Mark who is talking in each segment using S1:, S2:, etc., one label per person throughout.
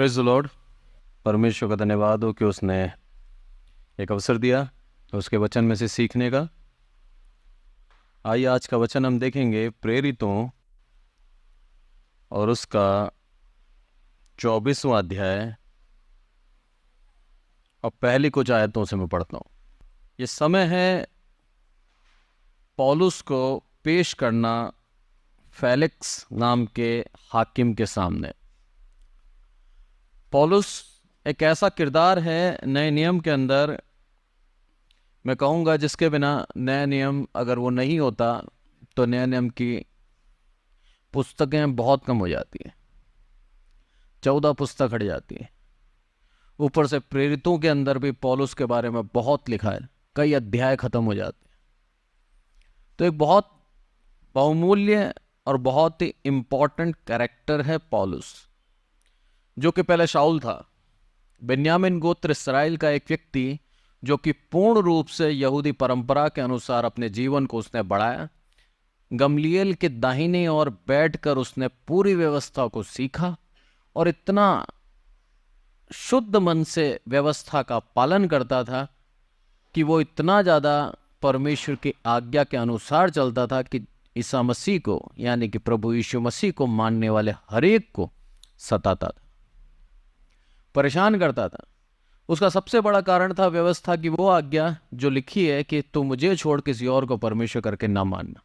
S1: Praise the Lord. परमेश्वर का धन्यवाद हो कि उसने एक अवसर दिया उसके वचन में से सीखने का। आइए आज का वचन हम देखेंगे प्रेरितों और उसका 24वां अध्याय और पहली कुछ आयतों से मैं पढ़ता हूँ। ये समय है पौलुस को पेश करना फेलिक्स नाम के हाकिम के सामने। पौलुस एक ऐसा किरदार है नए नियम के अंदर, मैं कहूँगा जिसके बिना नया नियम अगर वो नहीं होता तो नए नियम की पुस्तकें बहुत कम हो जाती हैं। 14 पुस्तक हट जाती है। ऊपर से प्रेरितों के अंदर भी पौलुस के बारे में बहुत लिखा है, कई अध्याय खत्म हो जाते हैं। तो एक बहुत बहुमूल्य और बहुत ही इंपॉर्टेंट कैरेक्टर है पौलुस, जो कि पहले शाऊल था, बेन्यामीन गोत्र इस्राएल का एक व्यक्ति जो कि पूर्ण रूप से यहूदी परंपरा के अनुसार अपने जीवन को उसने बढ़ाया। गमलीएल के दाहिने ओर बैठकर उसने पूरी व्यवस्था को सीखा और इतना शुद्ध मन से व्यवस्था का पालन करता था कि वो इतना ज़्यादा परमेश्वर की आज्ञा के अनुसार चलता था कि ईसा मसीह को यानी कि प्रभु यीशु मसीह को मानने वाले हर एक को सताता था, परेशान करता था। उसका सबसे बड़ा कारण था व्यवस्था की वो आज्ञा जो लिखी है कि तू मुझे छोड़ किसी और को परमेश्वर करके ना मानना।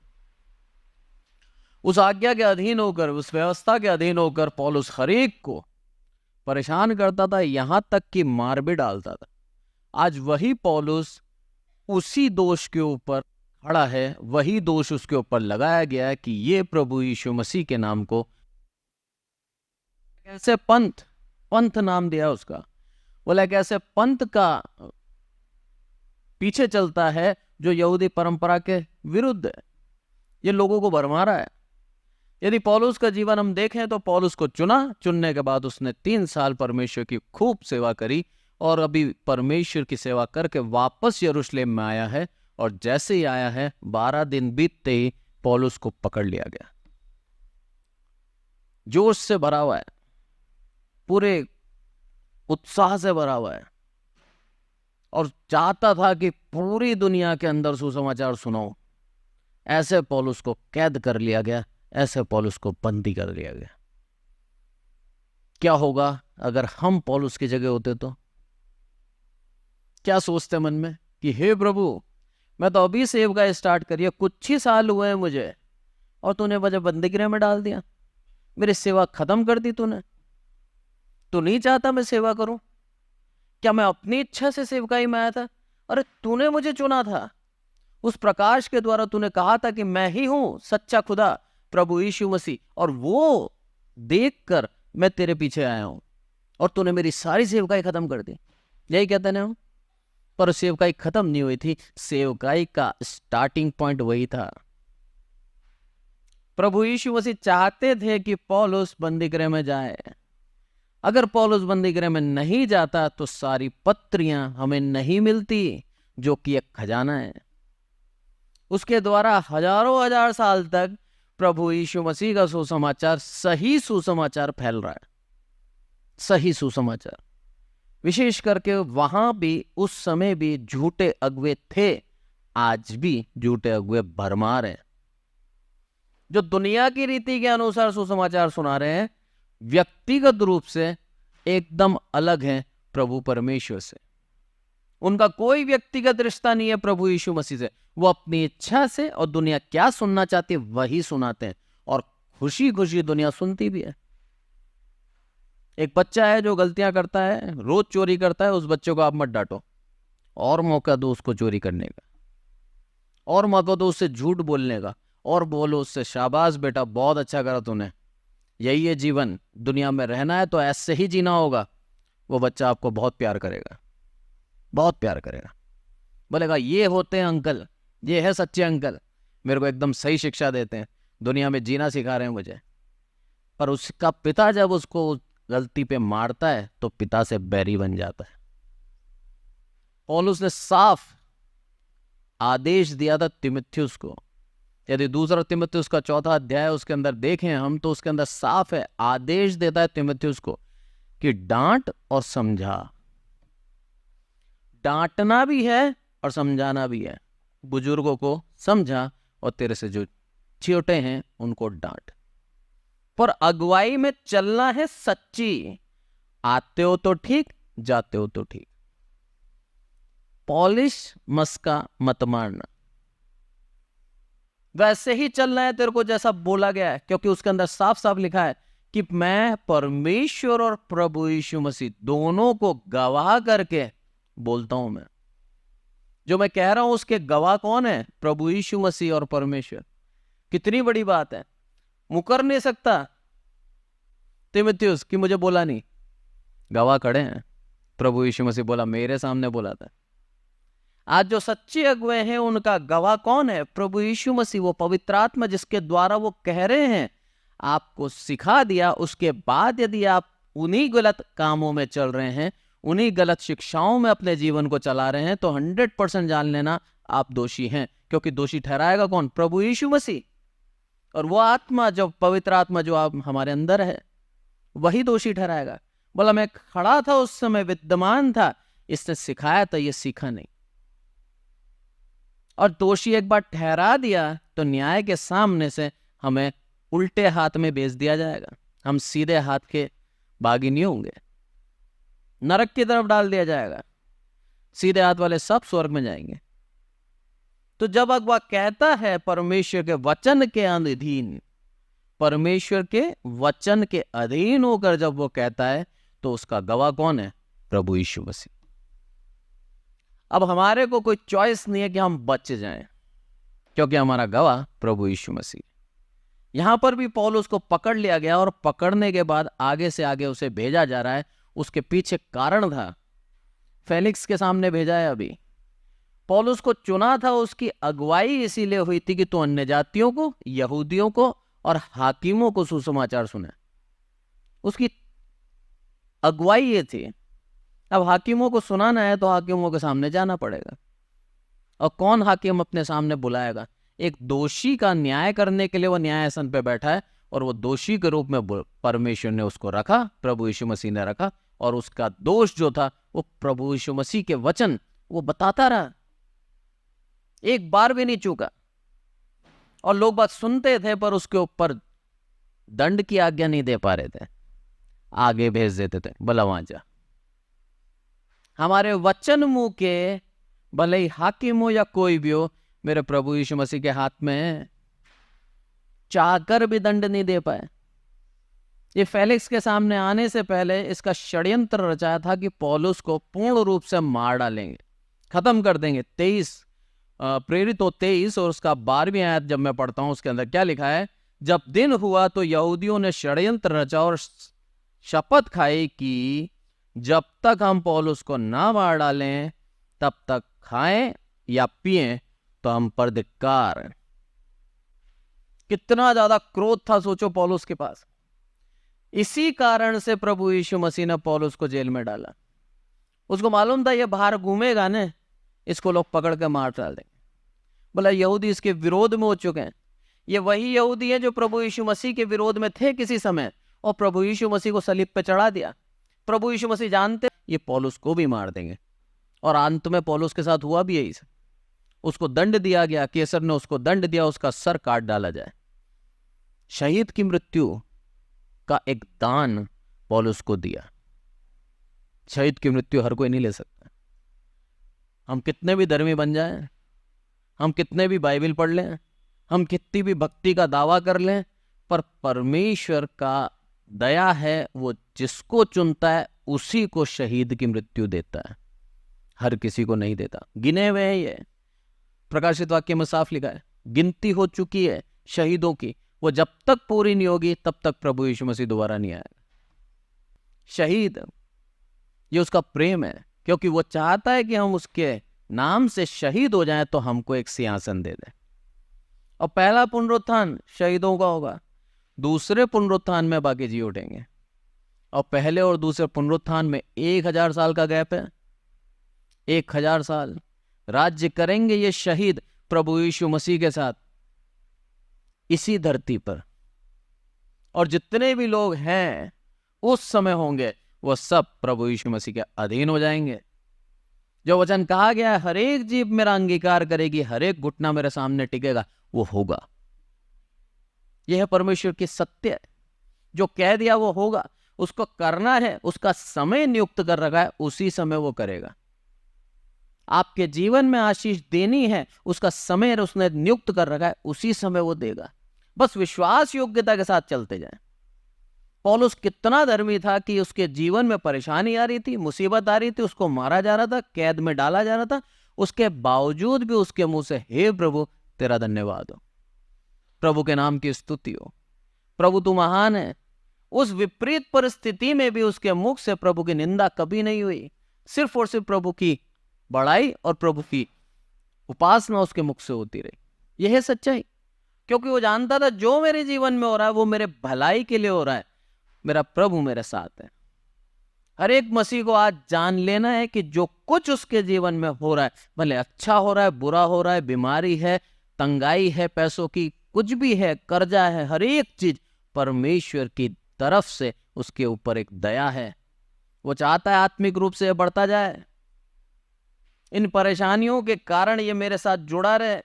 S1: उस आज्ञा के अधीन होकर, उस व्यवस्था के अधीन होकर पौलुस हर एक को परेशान करता था, यहां तक कि मार भी डालता था। आज वही पौलुस उसी दोष के ऊपर खड़ा है, वही दोष उसके ऊपर लगाया गया है कि ये प्रभु यीशु मसीह के नाम को कैसे पंथ नाम दिया उसका, बोला कैसे पंथ का पीछे चलता है जो यहूदी परंपरा के विरुद्ध है। ये लोगों को भरमा रहा है। यदि पौलुस का जीवन हम देखें तो पौलुस को चुनने के बाद उसने 3 साल परमेश्वर की खूब सेवा करी और अभी परमेश्वर की सेवा करके वापस यरूशलेम में आया है। और जैसे ही आया है 12 दिन बीतते ही पौलुस को पकड़ लिया गया। जोश से भरा हुआ है, पूरे उत्साह से भरा हुआ है और चाहता था कि पूरी दुनिया के अंदर सुसमाचार सुनाओ। ऐसे पौलुस को कैद कर लिया गया, ऐसे पौलुस को बंदी कर लिया गया। क्या होगा अगर हम पौलुस की जगह होते तो? क्या सोचते मन में कि हे प्रभु, मैं तो अभी सेवकाई स्टार्ट करिए, कुछ ही साल हुए हैं मुझे और तूने मुझे बंदी गृह में डाल दिया, मेरी सेवा खत्म कर दी तूने। तू नहीं चाहता मैं सेवा करूं? क्या मैं अपनी इच्छा से सेवकाई में आया था? अरे तूने मुझे चुना था, उस प्रकाश के द्वारा तूने कहा था कि मैं ही हूं सच्चा खुदा प्रभु यीशु मसीह, और वो देखकर मैं तेरे पीछे आया हूं और तूने मेरी सारी सेवकाई खत्म कर दी। यही कहते हैं हम। पर सेवकाई खत्म नहीं हुई थी, सेवकाई का स्टार्टिंग पॉइंट वही था। प्रभु यीशु मसीह चाहते थे कि पौलुस बंदीगृह में जाए। अगर पौलुस बंदीगृह में नहीं जाता तो सारी पत्रियां हमें नहीं मिलती, जो कि एक खजाना है। उसके द्वारा हजारों हजार साल तक प्रभु यीशु मसीह का सुसमाचार, सही सुसमाचार फैल रहा है। सही सुसमाचार, विशेष करके वहां भी उस समय भी झूठे अगुवे थे, आज भी झूठे अगुवे भरमार हैं, जो दुनिया की रीति के अनुसार सुसमाचार सुना रहे हैं, व्यक्तिगत रूप से एकदम अलग हैं प्रभु परमेश्वर से। उनका कोई व्यक्तिगत रिश्ता नहीं है प्रभु यीशु मसीह से। वो अपनी इच्छा से और दुनिया क्या सुनना चाहती है वही सुनाते हैं, और खुशी खुशी दुनिया सुनती भी है। एक बच्चा है जो गलतियां करता है, रोज चोरी करता है, उस बच्चे को आप मत डांटो, और मौका दो उसको चोरी करने का, और मौका दो उससे झूठ बोलने का, और बोलो उससे शाबाश बेटा बहुत अच्छा करा तूने, यही है जीवन, दुनिया में रहना है तो ऐसे ही जीना होगा। वो बच्चा आपको बहुत प्यार करेगा, बहुत प्यार करेगा, बोलेगा ये होते हैं अंकल, ये है सच्चे अंकल, मेरे को एकदम सही शिक्षा देते हैं, दुनिया में जीना सिखा रहे हैं मुझे। पर उसका पिता जब उसको गलती पे मारता है तो पिता से बैरी बन जाता है। पौलुस ने साफ आदेश दिया था तीमुथियुस को। यदि 2 तीमुथियुस का 4 अध्याय उसके अंदर देखें हम तो उसके अंदर साफ है, आदेश देता है तीमुथियुस को कि डांट और समझा। डांटना भी है और समझाना भी है। बुजुर्गों को समझा और तेरे से जो छोटे हैं उनको डांट। पर अगुवाई में चलना है सच्ची। आते हो तो ठीक, जाते हो तो ठीक। पॉलिश मस्का मत मारना। वैसे ही चलना है तेरे को जैसा बोला गया है, क्योंकि उसके अंदर साफ साफ लिखा है कि मैं परमेश्वर और प्रभु यीशु मसीह दोनों को गवाह करके बोलता हूं। मैं जो मैं कह रहा हूं उसके गवाह कौन है? प्रभु यीशु मसीह और परमेश्वर। कितनी बड़ी बात है। मुकर नहीं सकता तीमुथियुस कि मुझे बोला नहीं। गवाह खड़े हैं। प्रभु यीशु मसीह बोला, मेरे सामने बोला था। आज जो सच्चे अगुवे हैं उनका गवाह कौन है? प्रभु यीशु मसीह, वो पवित्र आत्मा जिसके द्वारा वो कह रहे हैं। आपको सिखा दिया, उसके बाद यदि आप उन्हीं गलत कामों में चल रहे हैं, उन्हीं गलत शिक्षाओं में अपने जीवन को चला रहे हैं, तो 100% जान लेना आप दोषी हैं। क्योंकि दोषी ठहराएगा कौन? प्रभु यीशु मसीह। और वो आत्मा, जो पवित्र आत्मा जो आप हमारे अंदर है, वही दोषी ठहराएगा। बोला मैं खड़ा था उस समय, विद्यमान था, इसने सिखाया था, ये सीखा नहीं। और दोषी एक बार ठहरा दिया तो न्याय के सामने से हमें उल्टे हाथ में भेज दिया जाएगा। हम सीधे हाथ के बागी नहीं होंगे, नरक की तरफ डाल दिया जाएगा। सीधे हाथ वाले सब स्वर्ग में जाएंगे। तो जब अगुआ कहता है परमेश्वर के वचन के अधीन, परमेश्वर के वचन के अधीन होकर जब वो कहता है, तो उसका गवाह कौन है? प्रभु यीशु मसीह। अब हमारे को कोई चॉइस नहीं है कि हम बच जाएं, क्योंकि हमारा गवाह प्रभु यीशु मसीह। यहां पर भी पौलुस को पकड़ लिया गया और पकड़ने के बाद आगे से आगे उसे भेजा जा रहा है। उसके पीछे कारण था। फेलिक्स के सामने भेजा है। अभी पौलुस को चुना था, उसकी अगुवाई इसीलिए हुई थी कि तू अन्य जातियों को, यहूदियों को और हाकिमों को सुसमाचार सुने। उसकी अगुवाई ये थी। अब हाकिमों को सुनाना है तो हाकिमों के सामने जाना पड़ेगा। और कौन हाकिम अपने सामने बुलाएगा? एक दोषी का न्याय करने के लिए वो न्यायासन पे बैठा है, और वो दोषी के रूप में परमेश्वर ने उसको रखा, प्रभु यीशु मसीह ने रखा। और उसका दोष जो था वो प्रभु यीशु मसीह के वचन वो बताता रहा, एक बार भी नहीं चूका। और लोग बात सुनते थे पर उसके ऊपर दंड की आज्ञा नहीं दे पा रहे थे, आगे भेज देते थे, भला वहां जा। हमारे वचन मुंह के, भले ही हाकिम हो या कोई भी हो, मेरे प्रभु यीशु मसीह के हाथ में है। चाहकर भी दंड नहीं दे पाए। ये फेलिक्स के सामने आने से पहले इसका षड्यंत्र रचाया था कि पौलुस को पूर्ण रूप से मार डालेंगे, खत्म कर देंगे। 23 प्रेरित हो 23 और उसका 12वीं आयत जब मैं पढ़ता हूं, उसके अंदर क्या लिखा है? जब दिन हुआ तो यहूदियों ने षड्यंत्र रचा और शपथ खाई कि जब तक हम पौलुस को ना मार डालें तब तक खाएं या पिएं तो हम पर धिक्कार। कितना ज्यादा क्रोध था सोचो पौलुस के पास। इसी कारण से प्रभु यीशु मसीह ने पौलुस को जेल में डाला। उसको मालूम था ये बाहर घूमेगा ने, इसको लोग पकड़ के मार डाल देंगे। बोला यहूदी इसके विरोध में हो चुके हैं। ये वही यहूदी है जो प्रभु यीशु मसीह के विरोध में थे किसी समय, और प्रभु यीशु मसीह को सलीब पे चढ़ा दिया। प्रभु यीशु मसीह जानते ये पौलुस को भी मार देंगे। और अंत में पौलुस के साथ हुआ भी यही। उसको दंड दिया गया, कैसर ने उसको दंड दिया, उसका सर काट डाला जाए। शहीद की मृत्यु का एक दान पौलुस को दिया। शहीद की मृत्यु हर कोई नहीं ले सकता। हम कितने भी धर्मी बन जाएं, हम कितने भी बाइबल पढ़ लें, हम कितनी भी भक्ति का दावा कर लें, पर परमेश्वर का दया है, वो जिसको चुनता है उसी को शहीद की मृत्यु देता है, हर किसी को नहीं देता। गिने हुए हैं, ये प्रकाशित वाक्य में साफ लिखा है, गिनती हो चुकी है शहीदों की। वो जब तक पूरी नहीं होगी तब तक प्रभु यीशु मसीह दोबारा नहीं आएगा। शहीद, ये उसका प्रेम है, क्योंकि वो चाहता है कि हम उसके नाम से शहीद हो जाएं तो हमको एक सिंहासन दे दे। और पहला पुनरुत्थान शहीदों का होगा, दूसरे पुनरुत्थान में बाकी जी उठेंगे। और पहले और दूसरे पुनरुत्थान में 1000 साल का गैप है। 1000 साल राज्य करेंगे ये शहीद प्रभु यीशु मसीह के साथ इसी धरती पर। और जितने भी लोग हैं उस समय होंगे वो सब प्रभु यीशु मसीह के अधीन हो जाएंगे। जो वचन कहा गया है, हर एक जीभ मेरा अंगीकार करेगी, हर एक घुटना मेरे सामने टिकेगा, वो होगा। यह है परमेश्वर की सत्य है। जो कह दिया वो होगा, उसको करना है, उसका समय नियुक्त कर रखा है, उसी समय वो करेगा। आपके जीवन में आशीष देनी है, उसका समय उसने नियुक्त कर रखा है, उसी समय वो देगा। बस विश्वास योग्यता के साथ चलते जाएं। पौलुस कितना धर्मी था कि उसके जीवन में परेशानी आ रही थी, मुसीबत आ रही थी, उसको मारा जा रहा था, कैद में डाला जा रहा था, उसके बावजूद भी उसके मुंह से हे प्रभु तेरा धन्यवाद हो, प्रभु के नाम की स्तुति हो, प्रभु तू महान है। उस विपरीत परिस्थिति में भी उसके मुख से प्रभु की निंदा कभी नहीं हुई, सिर्फ और सिर्फ प्रभु की बड़ाई और प्रभु की उपासना उसके मुख से होती रही। यह है सच्चाई, क्योंकि वो जानता था जो मेरे जीवन में हो रहा है वो मेरे भलाई के लिए हो रहा है, मेरा प्रभु मेरे साथ है। हर एक मसीह को आज जान लेना है कि जो कुछ उसके जीवन में हो रहा है, भले अच्छा हो रहा है, बुरा हो रहा है, बीमारी है, तंगाई है, पैसों की कुछ भी है, कर्जा है, हर एक चीज परमेश्वर की तरफ से उसके ऊपर एक दया है। वो चाहता है आत्मिक रूप से बढ़ता जाए। इन परेशानियों के कारण ये मेरे साथ जुड़ा रहे,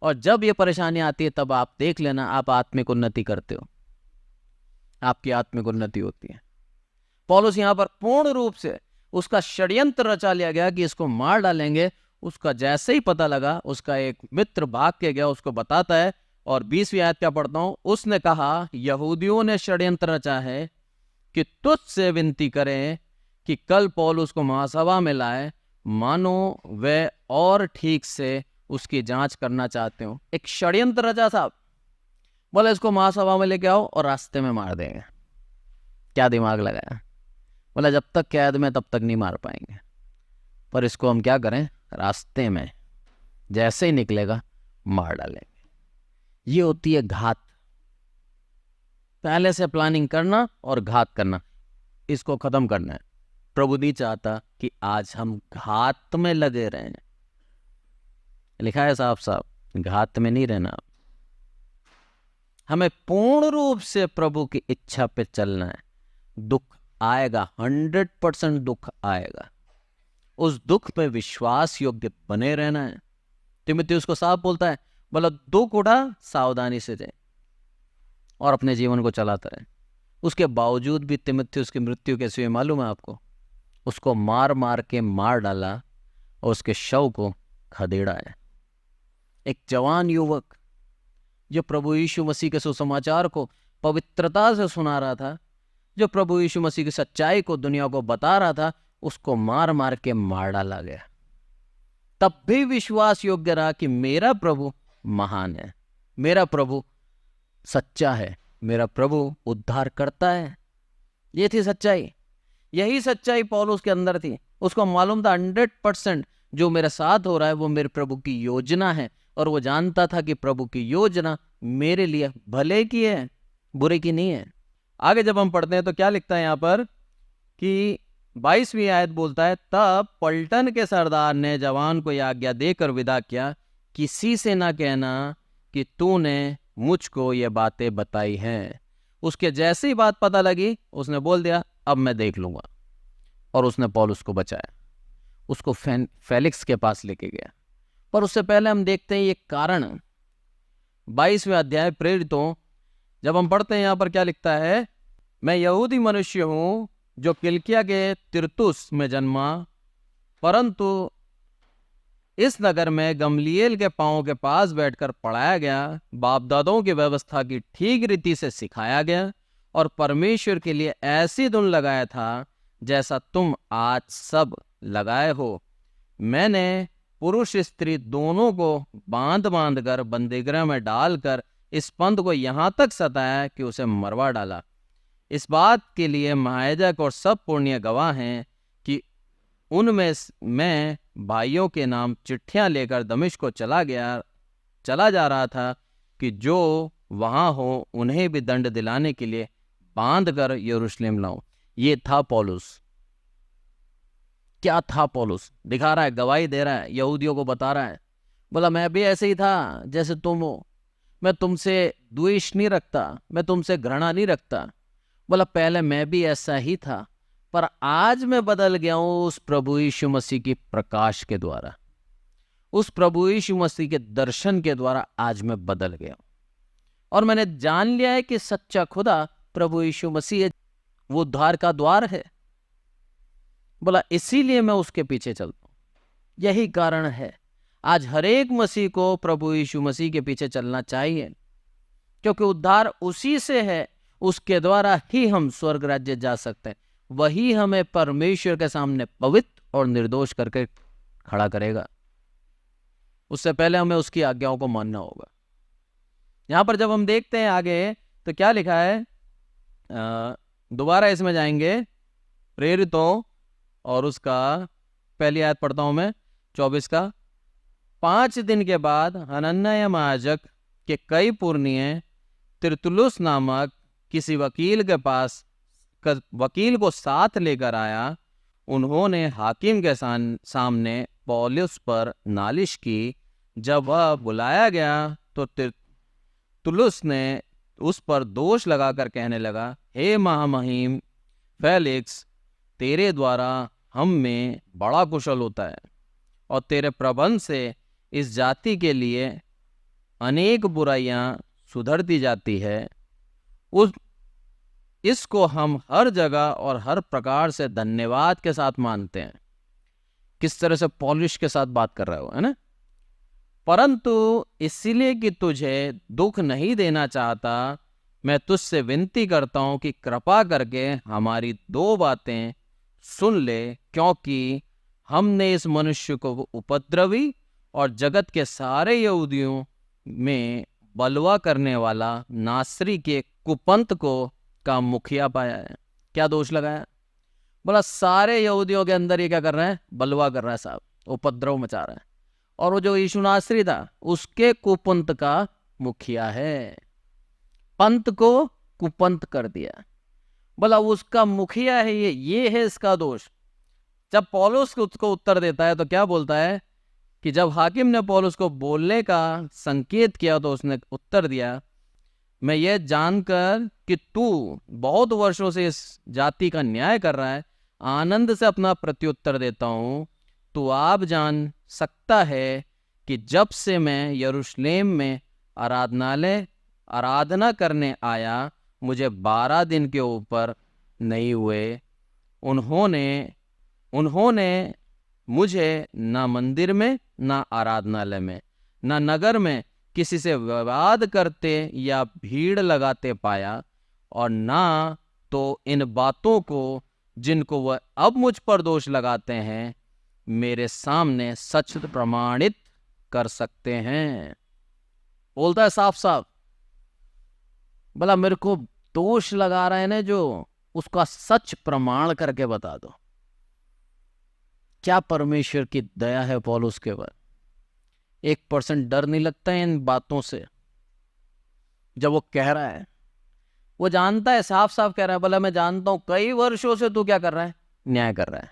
S1: और जब ये परेशानी आती है तब आप देख लेना आप आत्मिक उन्नति करते हो, आपकी आत्मिक उन्नति होती है। पौलुस यहां पर पूर्ण रूप से उसका षड्यंत्र रचा लिया गया कि इसको मार डालेंगे। उसका जैसे ही पता लगा, उसका एक मित्र भाग के गया, उसको बताता है, और 20वीं आयत क्या पढ़ता हूं, उसने कहा यहूदियों ने षड्यंत्र रचा है कि तुझसे विनती करें कि कल पौलुस को महासभा में लाए, मानो वे और ठीक से उसकी जांच करना चाहते हो। एक षड्यंत्र रचा साहब, बोले इसको महासभा में लेके आओ और रास्ते में मार देंगे। क्या दिमाग लगाया, बोला जब तक कैद में तब तक नहीं मार पाएंगे, पर इसको हम क्या करें, रास्ते में जैसे ही निकलेगा मार डालेंगे। ये होती है घात, पहले से प्लानिंग करना और घात करना, इसको खत्म करना है। प्रभु नहीं चाहता कि आज हम घात में लगे रहें। लिखा है साफ साफ, घात में नहीं रहना। हमें पूर्ण रूप से प्रभु की इच्छा पे चलना है। दुख आएगा, 100% दुख आएगा, उस दुख पे विश्वास योग्य बने रहना है। तीमुथियुस को साफ बोलता है, बोला दुख उठा सावधानी से जाए और अपने जीवन को चलाता रहे। उसके बावजूद भी तीमुथियुस की मृत्यु कैसी हुई मालूम है आपको? उसको मार मार के मार डाला और उसके शव को खदेड़ा है। एक जवान युवक जो प्रभु यीशु मसीह के सुसमाचार को पवित्रता से सुना रहा था, जो प्रभु यीशु मसीह की सच्चाई को दुनिया को बता रहा था, उसको मार मार के मार डाला गया। तब भी विश्वास योग्य रहा कि मेरा प्रभु महान है, मेरा प्रभु सच्चा है, मेरा प्रभु उद्धार करता है। ये थी सच्चाई। यही सच्चाई पौलुस के अंदर थी। उसको मालूम था 100% जो मेरे साथ हो रहा है वो मेरे प्रभु की योजना है, और वो जानता था कि प्रभु की योजना मेरे लिए भले की है, बुरे की नहीं है। आगे जब हम पढ़ते हैं तो क्या लिखता है यहाँ पर कि 22वीं आयत बोलता है, तब पलटन के सरदार ने जवान को यह आज्ञा देकर विदा किया, किसी से ना कहना कि तूने मुझको ये बातें बताई हैं। उसके जैसे ही बात पता लगी उसने बोल दिया अब मैं देख लूंगा, और उसने पौलुस को बचाया, उसको फेलिक्स के पास लेके गया। पर उससे पहले हम देखते हैं ये कारण। 22वें अध्याय प्रेरितों जब हम पढ़ते हैं यहाँ पर क्या लिखता है, मैं यहूदी मनुष्य हूं जो किलिकिया के तिरतुस में जन्मा, परंतु इस नगर में गमलीएल के पांव के पास बैठकर पढ़ाया गया, बाप दादों की व्यवस्था की ठीक रीति से सिखाया गया, और परमेश्वर के लिए ऐसी धुन लगाया था जैसा तुम आज सब लगाए हो। मैंने पुरुष स्त्री दोनों को बांध बांध कर बंदीगृह में डालकर इस पंथ को यहां तक सताया कि उसे मरवा डाला। इस बात के लिए महायाजक और सब पुण्य गवाह हैं कि उनमें मैं भाइयों के नाम चिट्ठियां लेकर दमिश्क को चला जा रहा था कि जो वहां हो उन्हें भी दंड दिलाने के लिए बांध कर यरूशलेम लाऊं। ये था पौलुस। क्या था पौलुस? दिखा रहा है, गवाही दे रहा है, यहूदियों को बता रहा है, बोला मैं भी ऐसे ही था जैसे तुम हो, मैं तुमसे द्वेष नहीं रखता, मैं तुमसे घृणा नहीं रखता। बोला पहले मैं भी ऐसा ही था, पर आज मैं बदल गया हूं उस प्रभु यीशु मसीह की प्रकाश के द्वारा, उस प्रभु यीशु मसीह के दर्शन के द्वारा आज मैं बदल गया हूं। और मैंने जान लिया है कि सच्चा खुदा प्रभु यीशु मसीह है, वो उद्धार का द्वार है। बोला इसीलिए मैं उसके पीछे चलता हूं। यही कारण है आज हर एक मसीह को प्रभु यीशु मसीह के पीछे चलना चाहिए, क्योंकि उद्धार उसी से है, उसके द्वारा ही हम स्वर्ग राज्य जा सकते हैं। वही हमें परमेश्वर के सामने पवित्र और निर्दोष करके खड़ा करेगा। उससे पहले हमें उसकी आज्ञाओं को मानना होगा। यहां पर जब हम देखते हैं आगे तो क्या लिखा है, दोबारा इसमें जाएंगे प्रेरितों और उसका पहली आयत पढ़ता हूं मैं 24 का। 5 दिन के बाद हनन्याह महायाजक के कई पुरनिये तिरतुलुस नामक किसी वकील के पास वकील को साथ लेकर आया। उन्होंने हाकिम के सामने पौलुस पर नालिश की। जब वह बुलाया गया तो तिरतुलुस ने उस पर दोष लगाकर कहने लगा, हे महामहिम फेलिक्स, तेरे द्वारा हम में बड़ा कुशल होता है और तेरे प्रबंध से इस जाति के लिए अनेक बुराइयां सुधरती जाती है। इसको हम हर जगह और हर प्रकार से धन्यवाद के साथ मानते हैं। किस तरह से पौलुस के साथ बात कर रहे हो, है ना। परंतु इसलिए कि तुझे दुख नहीं देना चाहता, मैं तुझसे विनती करता हूं कि कृपा करके हमारी 2 बातें सुन ले, क्योंकि हमने इस मनुष्य को उपद्रवी और जगत के सारे यहूदियों में बलवा करने वाला नासरी के कुपंथ को का मुखिया पाया है। क्या दोष लगाया? बोला सारे यहूदियों के अंदर ये क्या कर रहा है? बलवा कर रहा है साहब, उपद्रव मचा रहा है। और वो जो यीशु नासरी था उसके कुपंथ का मुखिया है। पंथ को कुपंथ कर दिया। बोला उसका मुखिया है ये है इसका दोष। जब पौलुस उसको उत्तर देता है तो क्या बोलता है कि जब हाकिम ने पौलुस को बोलने का संकेत किया तो उसने उत्तर दिया, मैं ये जानकर कि तू बहुत वर्षों से इस जाति का न्याय कर रहा है, आनंद से अपना प्रत्युत्तर देता हूं। तू आप जान सकता है कि जब से मैं यरूशलेम में आराधना करने आया, मुझे 12 दिन के ऊपर नहीं हुए। उन्होंने मुझे ना मंदिर में, ना आराधनालय में, ना नगर में किसी से विवाद करते या भीड़ लगाते पाया, और ना तो इन बातों को जिनको वह अब मुझ पर दोष लगाते हैं मेरे सामने सच प्रमाणित कर सकते हैं। बोलता है साफ साफ, भला मेरे को दोष लगा रहे हैं ना जो, उसका सच प्रमाण करके बता दो। क्या परमेश्वर की दया है पौलुस के बाद। 1% डर नहीं लगता है इन बातों से। जब वो कह रहा है, वो जानता है, साफ साफ कह रहा है, बोला मैं जानता हूं कई वर्षों से तू क्या कर रहा है? न्याय कर रहा है,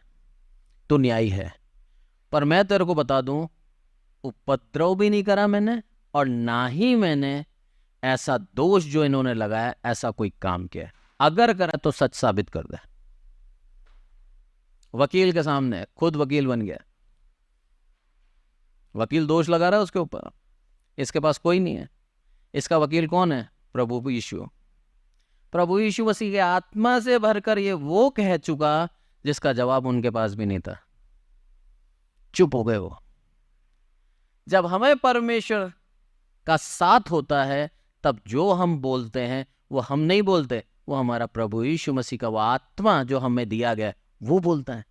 S1: तू न्यायी है। पर मैं तेरे को बता दूं, उपद्रव भी नहीं करा मैंने, और ना ही मैंने ऐसा दोष जो इन्होंने लगाया ऐसा कोई काम किया। अगर करा तो सच साबित कर दे। वकील के सामने खुद वकील बन गया। वकील दोष लगा रहा है उसके ऊपर, इसके पास कोई नहीं है। इसका वकील कौन है? प्रभु यीशु। प्रभु यीशु मसीह के आत्मा से भरकर ये वो कह चुका जिसका जवाब उनके पास भी नहीं था। चुप हो गए वो। जब हमें परमेश्वर का साथ होता है तब जो हम बोलते हैं वो हम नहीं बोलते, वो हमारा प्रभु यीशु मसीह का वो आत्मा जो हमें दिया गया वो बोलता है।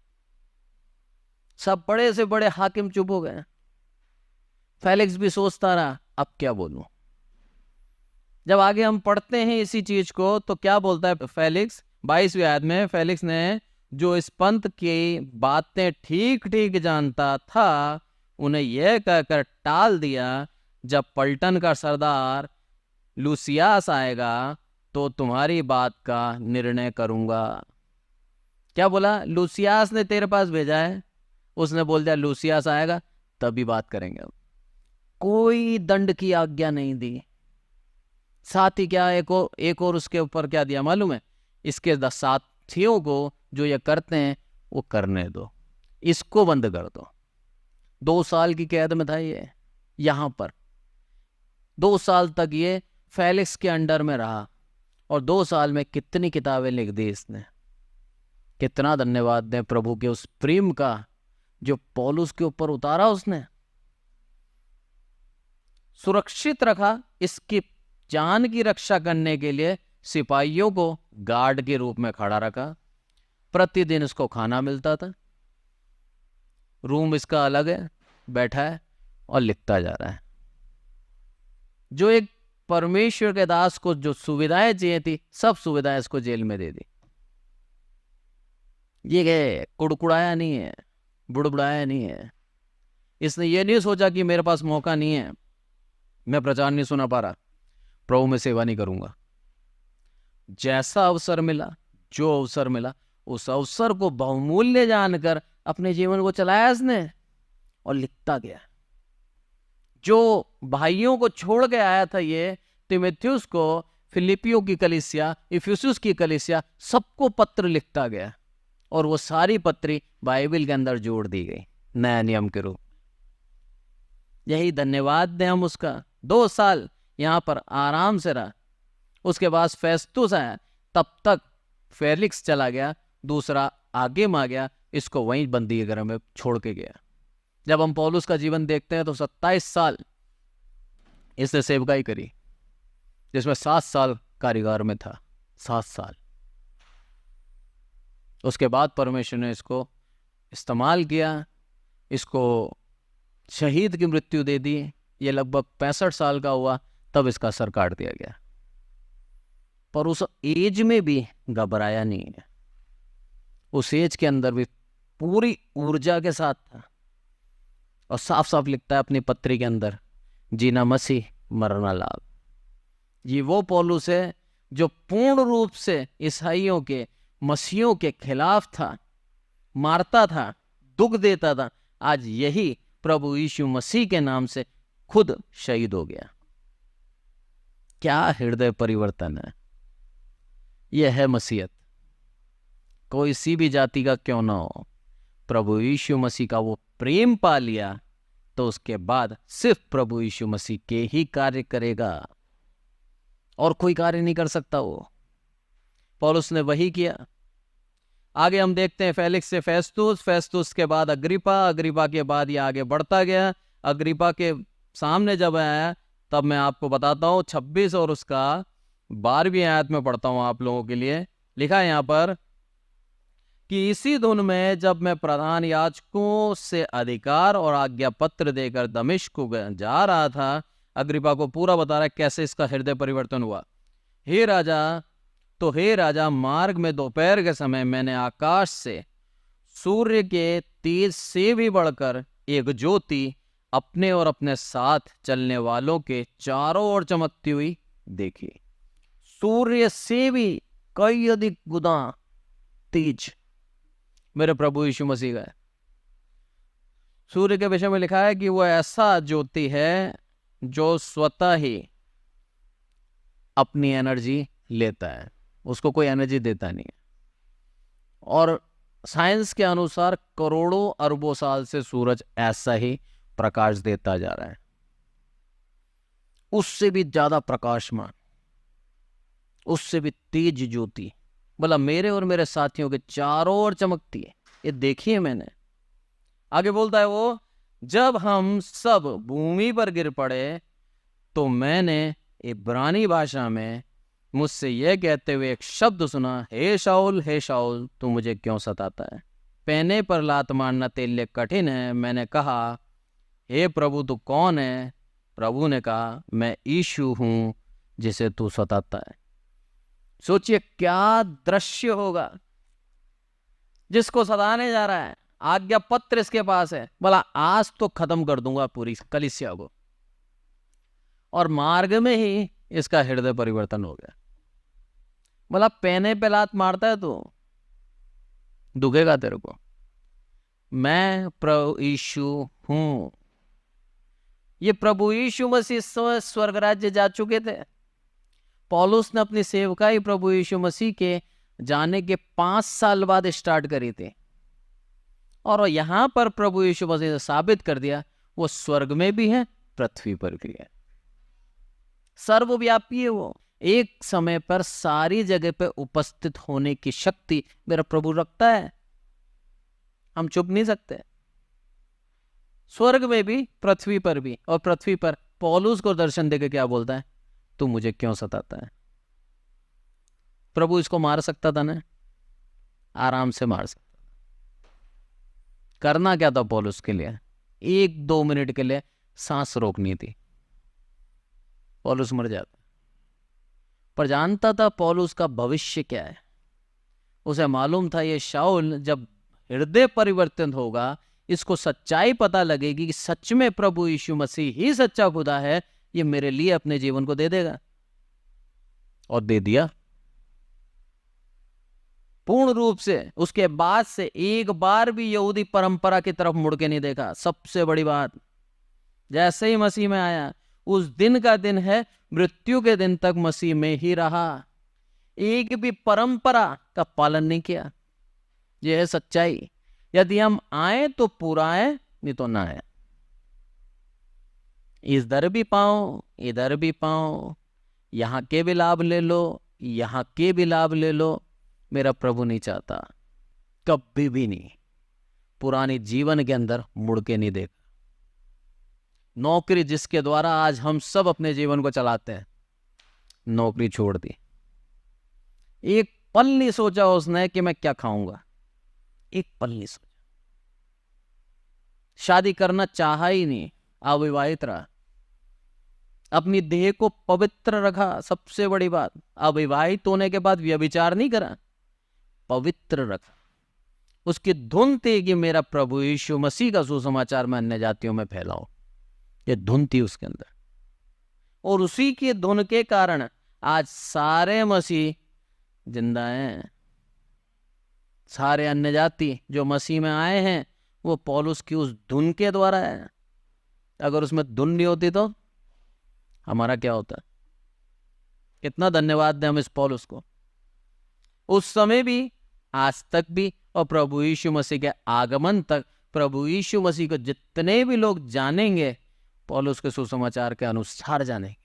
S1: सब बड़े से बड़े हाकिम चुप हो गए। फेलिक्स भी सोचता रहा अब क्या बोलूं। जब आगे हम पढ़ते हैं इसी चीज को तो क्या बोलता है फेलिक्स 22वीं आयत में, फेलिक्स ने जो इस पंथ की बातें ठीक ठीक जानता था उन्हें यह कहकर टाल दिया, जब पलटन का सरदार लूसियास आएगा तो तुम्हारी बात का निर्णय करूंगा। क्या बोला? लूसियास ने तेरे पास भेजा है। उसने बोल दिया लूसियास आएगा तभी बात करेंगे। कोई दंड की आज्ञा नहीं दी। साथ ही क्या एक और उसके ऊपर क्या दिया मालूम है? इसके 7 व्यक्तियों को जो ये करते हैं वो करने दो, इसको बंद कर दो। 2 साल की कैद में था ये, यहां पर 2 साल तक ये फेलिक्स के अंडर में रहा, और 2 साल में कितनी किताबें लिख दी इसने। कितना धन्यवाद दें प्रभु के उस प्रेम का जो पौलुस के ऊपर उतारा उसने। सुरक्षित रखा, इसकी जान की रक्षा करने के लिए सिपाहियों को गार्ड के रूप में खड़ा रखा। प्रतिदिन इसको खाना मिलता था, रूम इसका अलग है, बैठा है और लिखता जा रहा है। जो एक परमेश्वर के दास को जो सुविधाएं चाहिए थी, सब सुविधाएं इसको जेल में दे दी। ये कुड़कुड़ाया नहीं है, बुड़बुड़ाया नहीं है। इसने ये नहीं सोचा कि मेरे पास मौका नहीं है, मैं प्रचार नहीं सुना पा रहा, प्रभु में सेवा नहीं करूंगा। जैसा अवसर मिला, जो अवसर मिला, उस अवसर को बहुमूल्य जानकर अपने जीवन को चलाया इसने और लिखता गया। जो भाइयों को छोड़ के आया था ये तीमुथियुस को, फिलिपियों की कलीसिया, इफिसुस की कलीसिया, सबको पत्र लिखता गया, और वो सारी पत्री बाइबल के अंदर जोड़ दी गई नया नियम के रूप। यही धन्यवाद दें हम उसका। 2 साल यहां पर आराम से रहा। उसके बाद फेस्तुस आया, तब तक फेलिक्स चला गया, दूसरा आगे में आ गया, इसको वहीं बंदी गृह में छोड़ के गया। जब हम पौलुस का जीवन देखते हैं तो 27 साल इसने सेवकाई करी, जिसमें 7 साल कारागार में था, 7 साल। उसके बाद परमेश्वर ने इसको इस्तेमाल किया, इसको शहीद की मृत्यु दे दी। ये लगभग 65 साल का हुआ तब इसका सर काट दिया गया। पर उस एज में भी घबराया नहीं है, उस एज के अंदर भी पूरी ऊर्जा के साथ था। और साफ साफ लिखता है अपनी पत्री के अंदर, जीना मसीह, मरना लाभ। ये वो पौलुस है जो पूर्ण रूप से ईसाइयों के, मसीहों के खिलाफ था, मारता था, दुख देता था। आज यही प्रभु यीशु मसीह के नाम से खुद शहीद हो गया। क्या हृदय परिवर्तन है! यह है मसीहत। कोई सी भी जाति का क्यों ना हो, प्रभु यीशु मसीह का वो प्रेम पा लिया तो उसके बाद सिर्फ प्रभु यीशु मसीह के ही कार्य करेगा, और कोई कार्य नहीं कर सकता वो। पौलुस ने वही किया। आगे हम देखते हैं फेलिक्स से फेस्तुस, फेस्तुस के बाद अग्रिपा, अग्रिपा के बाद ये आगे बढ़ता गया। अग्रिपा के सामने जब आया तब मैं आपको बताता हूं, 26 और उसका 12वीं आयत में पढ़ता हूं आप लोगों के लिए। लिखा है यहां पर कि इसी धुन में जब मैं प्रधान याजकों से अधिकार और आज्ञा पत्र देकर दमिश्क को जा रहा था, अग्रिपा को पूरा बता रहा है कैसे इसका हृदय परिवर्तन हुआ। हे राजा, मार्ग में दोपहर के समय मैंने आकाश से सूर्य के तेज से भी बढ़कर एक ज्योति अपने और अपने साथ चलने वालों के चारों ओर चमकती हुई देखी। सूर्य से भी कई अधिक गुना तेज मेरे प्रभु यीशु मसीह का है। सूर्य के विषय में लिखा है कि वो ऐसा ज्योति है जो स्वतः ही अपनी एनर्जी लेता है, उसको कोई एनर्जी देता नहीं है। और साइंस के अनुसार करोड़ों अरबों साल से सूरज ऐसा ही प्रकाश देता जा रहा है, उससे भी ज्यादा प्रकाशमान, उससे भी तेज ज्योति। बोला मेरे और मेरे साथियों के चारों ओर चमकती है, ये देखिए मैंने। आगे बोलता है वो, जब हम सब भूमि पर गिर पड़े तो मैंने इब्रानी भाषा में मुझसे यह कहते हुए एक शब्द सुना, हे शाऊल तू मुझे क्यों सताता है? पैने पर लात मारना तेरे लिए कठिन है। मैंने कहा, हे प्रभु तू कौन है? प्रभु ने कहा, मैं यीशु हूं जिसे तू सताता है। सोचिए क्या दृश्य होगा। जिसको सताने जा रहा है, आज्ञा पत्र इसके पास है, बोला आज तो खत्म कर दूंगा पूरी कलीसिया को। और मार्ग में ही इसका हृदय परिवर्तन हो गया। बोला पैने पे लात मारता है तो दुखेगा तेरे को, मैं प्रभु यीशु हूं। ये प्रभु यीशु मसीह स्वर्ग राज्य जा चुके थे। पौलुस ने अपनी सेवकाई प्रभु यीशु मसीह के जाने के 5 साल बाद स्टार्ट करी थी। और यहां पर प्रभु यीशु मसीह ने साबित कर दिया वो स्वर्ग में भी है, पृथ्वी पर भी है, सर्वव्यापी है। वो एक समय पर सारी जगह पे उपस्थित होने की शक्ति मेरा प्रभु रखता है। हम चुप नहीं सकते। स्वर्ग में भी, पृथ्वी पर भी। और पृथ्वी पर पौलुस को दर्शन देकर क्या बोलता है? तू मुझे क्यों सताता है? प्रभु इसको मार सकता था ना, आराम से मार सकता था। करना क्या था पौलुस के लिए? 1-2 मिनट के लिए सांस रोकनी थी, पौलुस मर जाता। पर जानता था पौलुस का भविष्य क्या है। उसे मालूम था ये शाऊल जब हृदय परिवर्तन होगा, इसको सच्चाई पता लगेगी कि सच में प्रभु यीशु मसीह ही सच्चा खुदा है, ये मेरे लिए अपने जीवन को दे देगा। और दे दिया पूर्ण रूप से। उसके बाद से एक बार भी यहूदी परंपरा की तरफ मुड़ के नहीं देखा। सबसे बड़ी बात, जैसे ही मसीह में आया, उस दिन का दिन है, मृत्यु के दिन तक मसीह में ही रहा। एक भी परंपरा का पालन नहीं किया। यह है सच्चाई। यदि हम आए तो पूरा आए, नहीं तो ना आए। इधर भी पाओ, इधर भी पाओ, यहां के भी लाभ ले लो, यहां के भी लाभ ले लो। मेरा प्रभु नहीं चाहता, कभी भी नहीं, पुराने जीवन के अंदर मुड़ के नहीं देखा। नौकरी जिसके द्वारा आज हम सब अपने जीवन को चलाते हैं, नौकरी छोड़ दी। एक पल नहीं सोचा उसने कि मैं क्या खाऊंगा, एक पल नहीं सोचा। शादी करना चाहा ही नहीं, अविवाहित रहा। अपनी देह को पवित्र रखा, सबसे बड़ी बात। अविवाहित होने के बाद व्यभिचार नहीं करा, पवित्र रखा। उसकी धुन थी कि मेरा प्रभु यीशु मसीह का सुसमाचार मैं अन्य जातियों में फैलाऊं। ये धुन थी उसके अंदर। और उसी की धुन के कारण आज सारे मसीह जिंदा हैं। सारे अन्य जाति जो मसीह में आए हैं, वो पौलुस की उस धुन के द्वारा है। अगर उसमें धुन नहीं होती तो हमारा क्या होता? कितना धन्यवाद दें हम इस पौलुस को। उस समय भी, आज तक भी, और प्रभु यीशु मसीह के आगमन तक प्रभु यीशु मसीह को जितने भी लोग जानेंगे, पौलुस के सुसमाचार के अनुसार जानेंगे।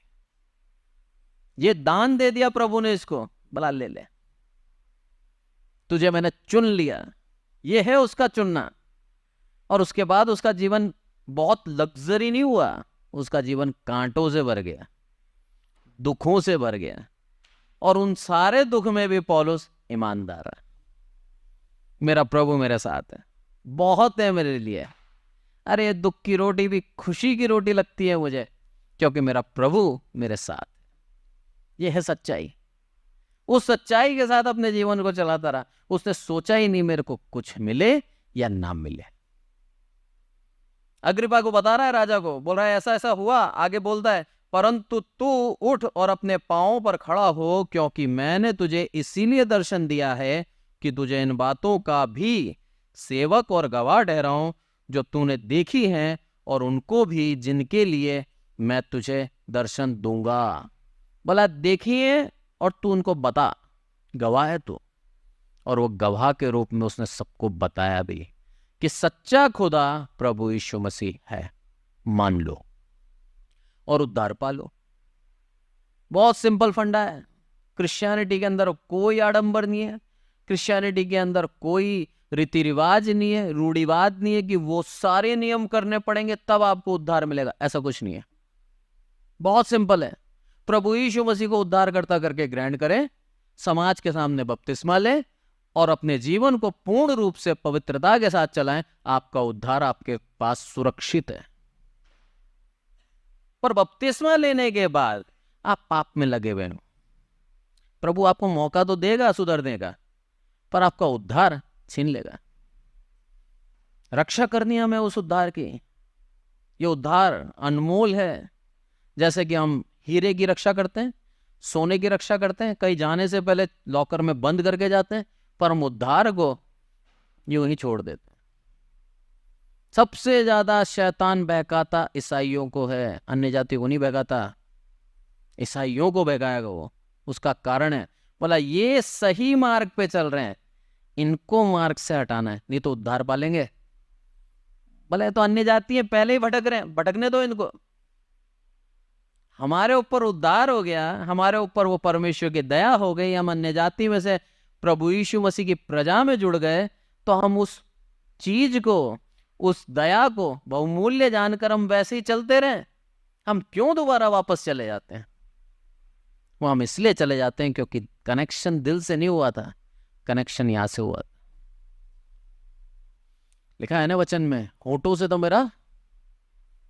S1: ये दान दे दिया प्रभु ने इसको, भला ले ले, तुझे मैंने चुन लिया। ये है उसका चुनना। और उसके बाद उसका जीवन बहुत लग्जरी नहीं हुआ, उसका जीवन कांटों से भर गया, दुखों से भर गया। और उन सारे दुख में भी पौलुस ईमानदार है। मेरा प्रभु मेरे साथ है, बहुत है मेरे लिए। अरे दुख की रोटी भी खुशी की रोटी लगती है मुझे, क्योंकि मेरा प्रभु मेरे साथ है। यह है सच्चाई। उस सच्चाई के साथ अपने जीवन को चलाता रहा। उसने सोचा ही नहीं मेरे को कुछ मिले या ना मिले। अग्रिपा को बता रहा है, राजा को बोल रहा है ऐसा ऐसा हुआ। आगे बोलता है, परंतु तू उठ और अपने पांवों पर खड़ा हो, क्योंकि मैंने तुझे इसीलिए दर्शन दिया है कि तुझे इन बातों का भी सेवक और गवाह ठहराऊं जो तूने देखी हैं, और उनको भी जिनके लिए मैं तुझे दर्शन दूंगा। बोला देखिए और तू उनको बता, गवाह है तू। और वो गवाह के रूप में उसने सबको बताया भी कि सच्चा खुदा प्रभु यीशु मसीह है। मान लो और उद्धार पालो। बहुत सिंपल फंडा है। क्रिश्चियनिटी के अंदर कोई आडंबर नहीं है। क्रिश्चियनिटी के अंदर कोई रीति रिवाज नहीं है, रूढ़िवाद नहीं है कि वो सारे नियम करने पड़ेंगे तब आपको उद्धार मिलेगा। ऐसा कुछ नहीं है। बहुत सिंपल है। प्रभु यीशु मसीह को उद्धारकर्ता करके ग्रहण करें, समाज के सामने बपतिस्मा लें और अपने जीवन को पूर्ण रूप से पवित्रता के साथ चलाएं। आपका उद्धार आपके पास सुरक्षित है। पर बपतिस्मा लेने के बाद आप पाप में लगे हुए हो। प्रभु आपको मौका तो देगा सुधरने का, पर आपका उद्धार छीन लेगा। रक्षा करनी हमें उस उद्धार की। ये उद्धार अनमोल है। जैसे कि हम हीरे की रक्षा करते हैं, सोने की रक्षा करते हैं, कहीं जाने से पहले लॉकर में बंद करके जाते हैं, पर हम उद्धार को यूं ही छोड़ देते हैं। सबसे ज्यादा शैतान बहकाता ईसाइयों को है, अन्य जाति को नहीं बहकाता। ईसाइयों को बहकाएगा वो। उसका कारण है बोला ये सही मार्ग पे चल रहे हैं, इनको मार्ग से हटाना है, नहीं तो उद्धार पालेंगे। बोला तो अन्य जाति है, पहले ही भटक रहे हैं, भटकने दो इनको। हमारे ऊपर उद्धार हो गया, हमारे ऊपर वो परमेश्वर की दया हो गई, हम अन्य जाति में से प्रभु यीशु मसीह की प्रजा में जुड़ गए, तो हम उस चीज को, उस दया को बहुमूल्य जानकर हम वैसे ही चलते रहे। हम क्यों दोबारा वापस चले जाते हैं? वो हम इसलिए चले जाते हैं क्योंकि कनेक्शन दिल से नहीं हुआ था, कनेक्शन यहां से हुआ था। लिखा है ना वचन में, होठों से तो मेरा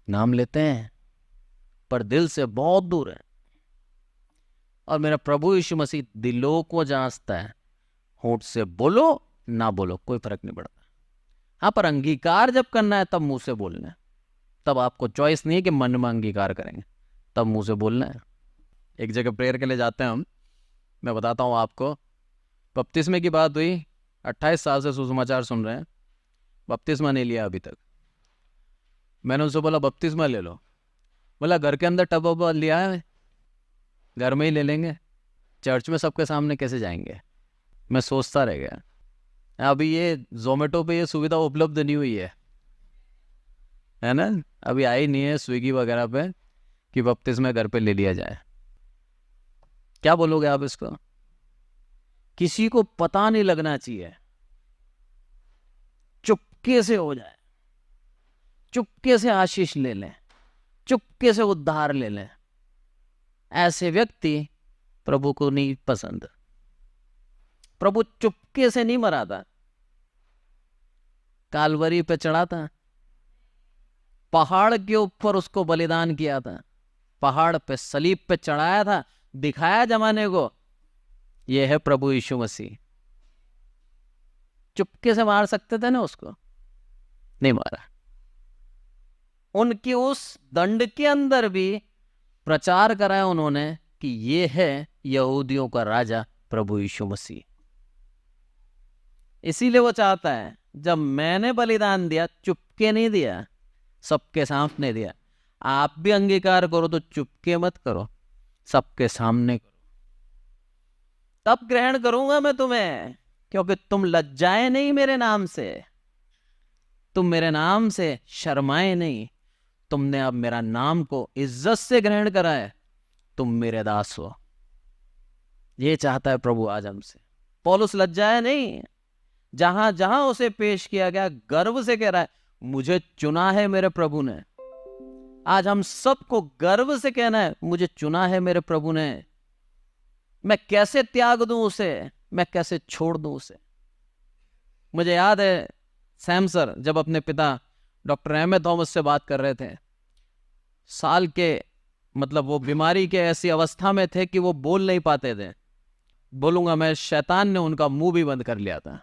S1: नाम लेते हैं पर दिल से बहुत दूर है। और मेरा प्रभु यीशु मसीह दिलों को जांचता है। होठ से बोलो ना बोलो कोई फर्क नहीं पड़ता। हाँ, पर अंगीकार जब करना है तब मुंह से बोलना है। तब आपको चॉइस नहीं है कि मन में अंगीकार करेंगे, तब मुंह से बोलना है। एक जगह प्रेयर के लिए जाते हैं हम, मैं बताता हूँ आपको। बपतिस्मे की बात हुई, 28 साल से सुसमाचार सुन रहे हैं, बपतिस्मा नहीं लिया अभी तक। मैंने उनसे बोला बपतिस्मा ले लो। बोला घर के अंदर टब वब लिया है, घर में ही ले लेंगे, चर्च में सबके सामने कैसे जाएंगे। मैं सोचता रह गया, अभी ये जोमेटो पे ये सुविधा उपलब्ध नहीं हुई है ना, अभी आई नहीं है स्विगी वगैरह पे कि बपतिस्मा घर पे ले लिया जाए। क्या बोलोगे आप इसको? किसी को पता नहीं लगना चाहिए, चुपके से हो जाए, चुपके से आशीष ले लें, चुपके से उद्धार ले लें। ऐसे व्यक्ति प्रभु को नहीं पसंद। प्रभु चुपके से नहीं मरा था, कालवरी पे चढ़ा था, पहाड़ के ऊपर उसको बलिदान किया था, पहाड़ पे सलीब पे चढ़ाया था, दिखाया जमाने को यह है प्रभु यीशु मसीह। चुपके से मार सकते थे ना उसको, नहीं मारा। उनकी उस दंड के अंदर भी प्रचार कराया उन्होंने कि ये है यहूदियों का राजा प्रभु यीशु मसीह। इसीलिए वो चाहता है, जब मैंने बलिदान दिया चुपके नहीं दिया, सबके सामने दिया। आप भी अंगीकार करो तो चुपके मत करो, सबके सामने करो, तब ग्रहण करूंगा मैं तुम्हें। क्योंकि तुम लज्जाए नहीं मेरे नाम से, तुम मेरे नाम से शर्माए नहीं, तुमने अब मेरा नाम को इज्जत से ग्रहण करा है, तुम मेरे दास हो। ये चाहता है प्रभु आज हमसे। पौलुस लज्जाया नहीं, जहां जहां उसे पेश किया गया गर्व से कह रहा है मुझे चुना है मेरे प्रभु ने। आज हम सबको गर्व से कहना है मुझे चुना है मेरे प्रभु ने। मैं कैसे त्याग दूं उसे, मैं कैसे छोड़ दूं उसे। मुझे याद है सैम सर जब अपने पिता डॉक्टर अहमद थॉमस से बात कर रहे थे, साल के मतलब वो बीमारी के ऐसी अवस्था में थे कि वो बोल नहीं पाते थे। बोलूंगा मैं, शैतान ने उनका मुंह भी बंद कर लिया था।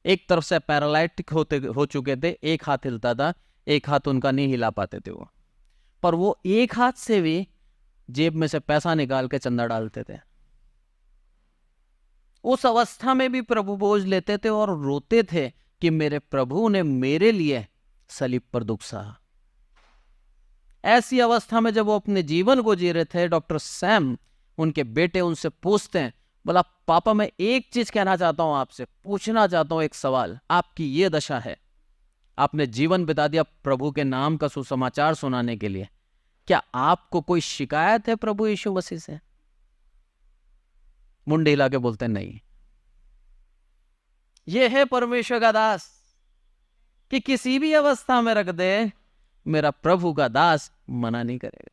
S1: एक तरफ से पैरालाइटिक हो चुके थे, एक हाथ हिलता था, एक हाथ उनका नहीं हिला पाते थे वो। पर वो एक हाथ से भी जेब में से पैसा निकाल के चंदा डालते थे। उस अवस्था में भी प्रभु बोझ लेते थे और रोते थे कि मेरे प्रभु ने मेरे लिए सलीब पर दुख सहा। ऐसी अवस्था में जब वो अपने जीवन को जी रहे थे, डॉक्टर सैम उनके बेटे उनसे पूछते हैं, बोला पापा मैं एक चीज कहना चाहता हूं आपसे, पूछना चाहता हूं एक सवाल। आपकी ये दशा है, आपने जीवन बिता दिया प्रभु के नाम का सुसमाचार सुनाने के लिए, क्या आपको कोई शिकायत है प्रभु यीशु मसीह से? मुंडे हिला के बोलते नहीं। यह है परमेश्वर का दास कि किसी भी अवस्था में रख दे, मेरा प्रभु का दास मना नहीं करेगा।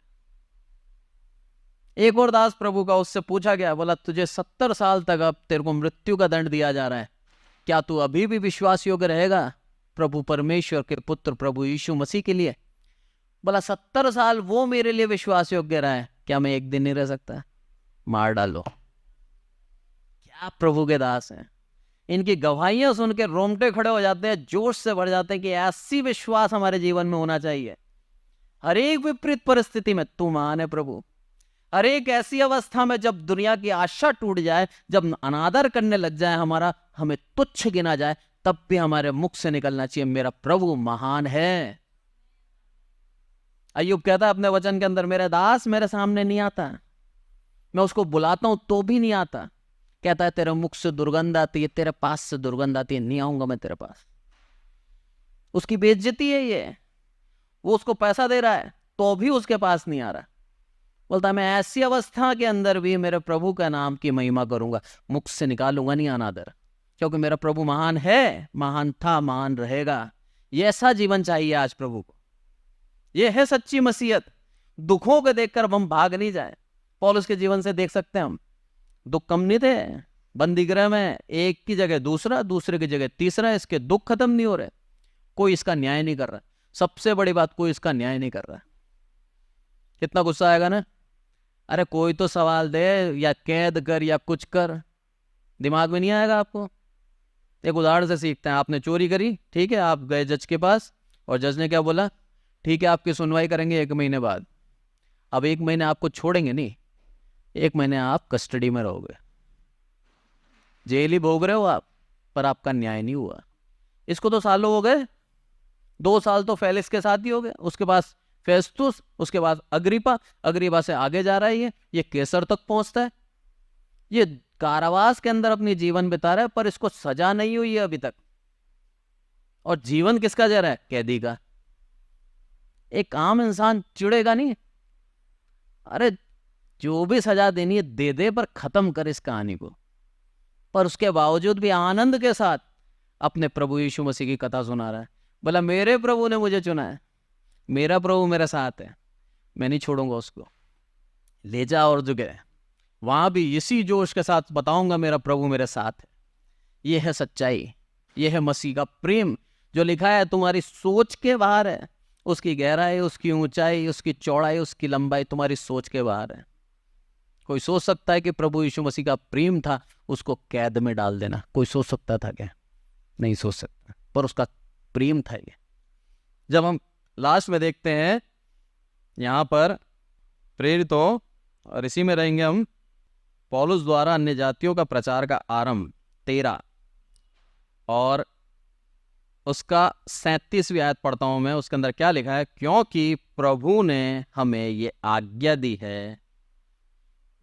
S1: एक और दास प्रभु का, उससे पूछा गया, बोला तुझे 70 साल तक अब तेरे को मृत्यु का दंड दिया जा रहा है, क्या तू अभी भी विश्वास योग्य रहेगा प्रभु परमेश्वर के पुत्र प्रभु यीशु मसीह के लिए? बोला 70 साल वो मेरे लिए विश्वास योग्य रहा है, क्या मैं एक दिन नहीं रह सकता? मार डालो। क्या प्रभु के दास हैं। इनकी गवाहियां सुन के रोंगटे खड़े हो जाते हैं, जोश से भर जाते हैं कि ऐसी विश्वास हमारे जीवन में होना चाहिए। हर एक विपरीत परिस्थिति में तू महान है प्रभु। हर एक ऐसी अवस्था में जब दुनिया की आशा टूट जाए, जब अनादर करने लग जाए हमारा, हमें तुच्छ गिना जाए, तब भी हमारे मुख से निकलना चाहिए मेरा प्रभु महान है। अय्यूब कहता है अपने वचन के अंदर, मेरा दास मेरे सामने नहीं आता, मैं उसको बुलाता हूं तो भी नहीं आता, कहता है तेरे मुख से दुर्गंध आती है, तेरे पास से दुर्गंध आती है, नहीं आऊंगा मैं तेरे पास। उसकी बेइज्जती है ये। वो उसको पैसा दे रहा है तो भी उसके पास नहीं आ रहा। बोलता है मैं ऐसी अवस्था के अंदर भी मेरे प्रभु का नाम की महिमा करूंगा, मुख से निकालूंगा नहीं अनादर, क्योंकि मेरा प्रभु महान है, महान था, महान रहेगा। ये ऐसा जीवन चाहिए आज प्रभु को। ये है सच्ची मसीहत। दुखों को देखकर हम भाग नहीं जाए। पौलुस के जीवन से देख सकते हैं हम, दुख कम नहीं थे। बंदी गृह में एक की जगह दूसरा, दूसरे की जगह तीसरा, इसके दुख खत्म नहीं हो रहे। कोई इसका न्याय नहीं कर रहा। सबसे बड़ी बात, कोई इसका न्याय नहीं कर रहा। कितना गुस्सा आएगा ना। अरे कोई तो सवाल दे, या कैद कर या कुछ कर। दिमाग में नहीं आएगा आपको। एक उदाहरण से सीखते हैं। आपने चोरी करी, ठीक है, आप गए जज के पास और जज ने क्या बोला, ठीक है आपकी सुनवाई करेंगे 1 महीने बाद। अब 1 महीने आपको छोड़ेंगे नहीं, 1 महीने आप कस्टडी में रहोगे, जेल ही भोग रहे हो आप, पर आपका न्याय नहीं हुआ। इसको तो सालों हो गए, 2 साल तो फेलिक्स के साथ ही हो गए, उसके बाद फेस्तुस, उसके बाद अग्रिपा, अग्रिपा से आगे जा रहा है, ये कैसर तक पहुंचता है। ये कारावास के अंदर अपनी जीवन बिता रहा है, पर इसको सजा नहीं हुई है अभी तक। और जीवन किसका जा रहा है? कैदी का। एक आम इंसान चिड़ेगा नहीं? अरे जो भी सजा देनी है दे दे, पर खत्म कर इस कहानी को। पर उसके बावजूद भी आनंद के साथ अपने प्रभु यीशु मसीह की कथा सुना रहा है। बोला मेरे प्रभु ने मुझे चुना है, मेरा प्रभु मेरे साथ है, मैं नहीं छोड़ूंगा उसको। ले जा और जुगे, वहां भी इसी जोश के साथ बताऊंगा मेरा प्रभु मेरे साथ है। ये है सच्चाई, ये है मसीह का प्रेम जो लिखा है तुम्हारी सोच के बाहर है। उसकी गहराई, उसकी ऊंचाई, उसकी चौड़ाई, उसकी लंबाई तुम्हारी सोच के बाहर है। कोई सोच सकता है कि प्रभु यीशु मसीह का प्रेम था उसको कैद में डाल देना? कोई सोच सकता था क्या? नहीं सोच सकता, पर उसका प्रेम था ये। जब हम लास्ट में देखते हैं यहां पर प्रेरितों, और इसी में रहेंगे हम, पौलुस द्वारा अन्य जातियों का प्रचार का आरंभ 13 और उसका 37वीं आयत पढ़ता हूं मैं। उसके अंदर क्या लिखा है? क्योंकि प्रभु ने हमें ये आज्ञा दी है,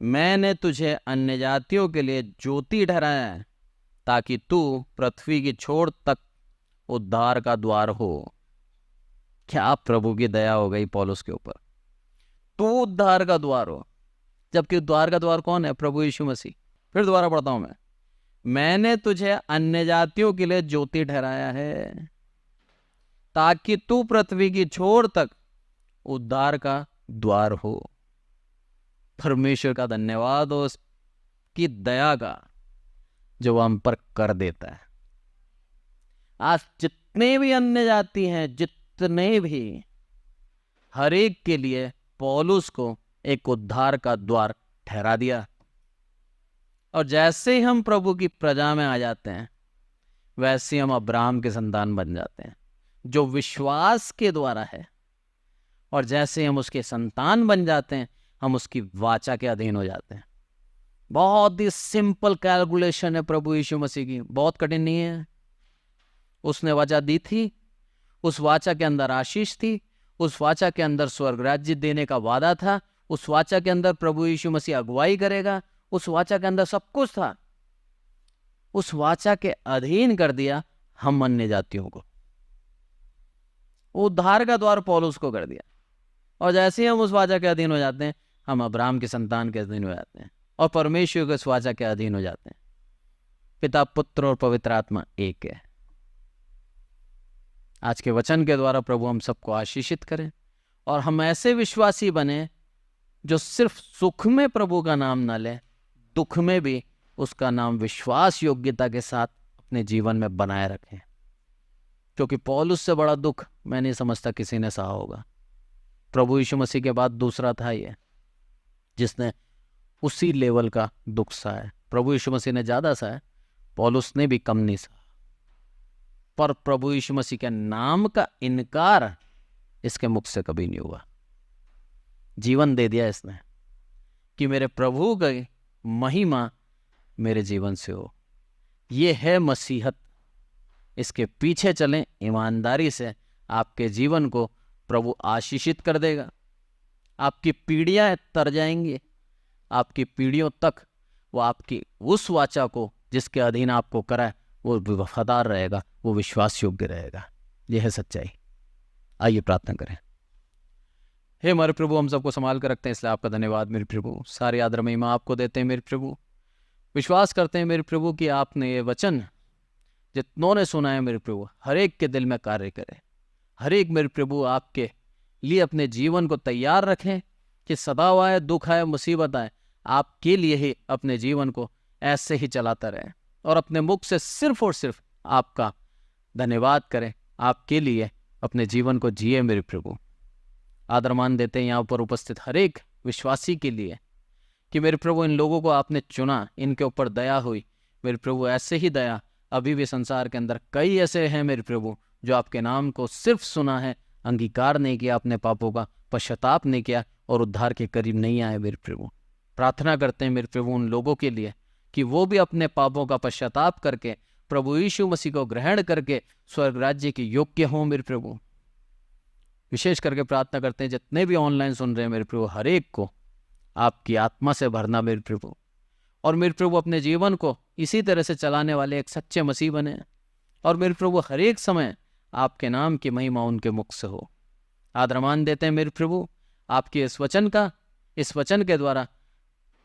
S1: मैंने तुझे अन्य जातियों के लिए ज्योति ठहराया है, ताकि तू पृथ्वी की छोर तक उद्धार का द्वार हो। क्या प्रभु की दया हो गई पौलुस के ऊपर। तू उद्धार का द्वार हो, जबकि उद्धार का द्वार कौन है? प्रभु यीशु मसीह। फिर दोबारा पढ़ता हूं मैं, मैंने तुझे अन्य जातियों के लिए ज्योति ठहराया है, ताकि तू पृथ्वी की छोर तक उद्धार का द्वार हो। परमेश्वर का धन्यवाद हो उसकी दया का जो हम पर कर देता है। आज जितने भी अन्य जाति हैं, जितने भी, हर एक के लिए पौलुस को एक उद्धार का द्वार ठहरा दिया। और जैसे ही हम प्रभु की प्रजा में आ जाते हैं, वैसे ही हम अब्राहम के संतान बन जाते हैं, जो विश्वास के द्वारा है। और जैसे हम उसके संतान बन जाते हैं, हम उसकी वाचा के अधीन हो जाते हैं। बहुत ही सिंपल कैलकुलेशन है प्रभु यीशु मसीह की, बहुत कठिन नहीं है। उसने वाचा दी थी, उस वाचा के अंदर आशीष थी, उस वाचा के अंदर स्वर्ग राज्य देने का वादा था, उस वाचा के अंदर प्रभु यीशु मसीह अगुवाई करेगा, उस वाचा के अंदर सब कुछ था। उस वाचा के अधीन कर दिया हम अन्य जातियों को। उद्धार का द्वार पौलुस को कर दिया। और जैसे ही हम उस वाचा के अधीन हो जाते हैं, हम अब्राहम के संतान के अधीन हो जाते हैं और परमेश्वर के उस वाचा के अधीन हो जाते हैं। पिता, पुत्र और पवित्र आत्मा एक है। आज के वचन के द्वारा प्रभु हम सबको आशीषित करें और हम ऐसे विश्वासी बने जो सिर्फ सुख में प्रभु का नाम ना ले, दुख में भी उसका नाम विश्वास योग्यता के साथ अपने जीवन में बनाए रखें। क्योंकि पौलुस से बड़ा दुख मैं नहीं समझता किसी ने सहा होगा। प्रभु यीशु मसीह के बाद दूसरा था ये जिसने उसी लेवल का दुख सहा है। प्रभु यीशु मसीह ने ज्यादा सहा है, पौलुस ने भी कम नहीं सहा। पर प्रभु यीशु मसीह के नाम का इनकार इसके मुख से कभी नहीं हुआ। जीवन दे दिया इसने कि मेरे प्रभु की महिमा मेरे जीवन से हो। ये है मसीहत। इसके पीछे चलें ईमानदारी से, आपके जीवन को प्रभु आशीषित कर देगा। आपकी पीढ़ियां तर जाएंगी, आपकी पीढ़ियों तक वो आपकी उस वाचा को जिसके अधीन आपको कराए वो वफादार रहेगा, वो विश्वास योग्य रहेगा। यह है सच्चाई। आइए प्रार्थना करें। हे हमारे प्रभु, हम सबको संभाल कर रखते हैं, इसलिए आपका धन्यवाद मेरे प्रभु। सारी आदर महिमा आपको देते हैं मेरे प्रभु। विश्वास करते हैं मेरे प्रभु कि आपने ये वचन जितनों ने सुना है मेरे प्रभु, हर एक के दिल में कार्य करे। हर एक मेरे प्रभु आपके लिए अपने जीवन को तैयार रखें कि सताव आए, दुख आए, मुसीबत आए, आपके लिए ही अपने जीवन को ऐसे ही चलाता रहे और अपने मुख से सिर्फ और सिर्फ आपका धन्यवाद करें, आपके लिए अपने जीवन को जिए मेरे प्रभु। आदरमान देते हैं यहाँ पर उपस्थित हर एक विश्वासी के लिए कि मेरे प्रभु इन लोगों को आपने चुना, इनके ऊपर दया हुई मेरे प्रभु। ऐसे ही दया अभी भी संसार के अंदर कई ऐसे हैं मेरे प्रभु जो आपके नाम को सिर्फ सुना है, अंगीकार नहीं किया, अपने पापों का पश्चाताप नहीं किया और उद्धार के करीब नहीं आए मेरे प्रभु। प्रार्थना करते हैं मेरे प्रभु उन लोगों के लिए कि वो भी अपने पापों का पश्चाताप करके प्रभु यीशु मसीह को ग्रहण करके स्वर्ग राज्य के योग्य हों मेरे प्रभु। विशेष करके प्रार्थना करते हैं जितने भी ऑनलाइन सुन रहे हैं मेरे प्रभु, हर एक को आपकी आत्मा से भरना मेरे प्रभु, और मेरे प्रभु अपने जीवन को इसी तरह से चलाने वाले एक सच्चे मसीह बने, और मेरे प्रभु हर एक समय आपके नाम की महिमा उनके मुख से हो। आदरमान देते हैं मेरे प्रभु आपके इस वचन का, इस वचन के द्वारा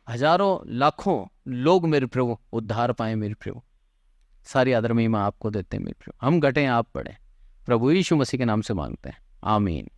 S1: हजारों लाखों लोग मेरे प्रभु उद्धार पाए मेरे प्रभु। सारी आदर महिमा आपको देते हैं मेरे प्रभु। हम घटें आप बढ़े, प्रभु यीशु मसीह के नाम से मांगते हैं, आमीन।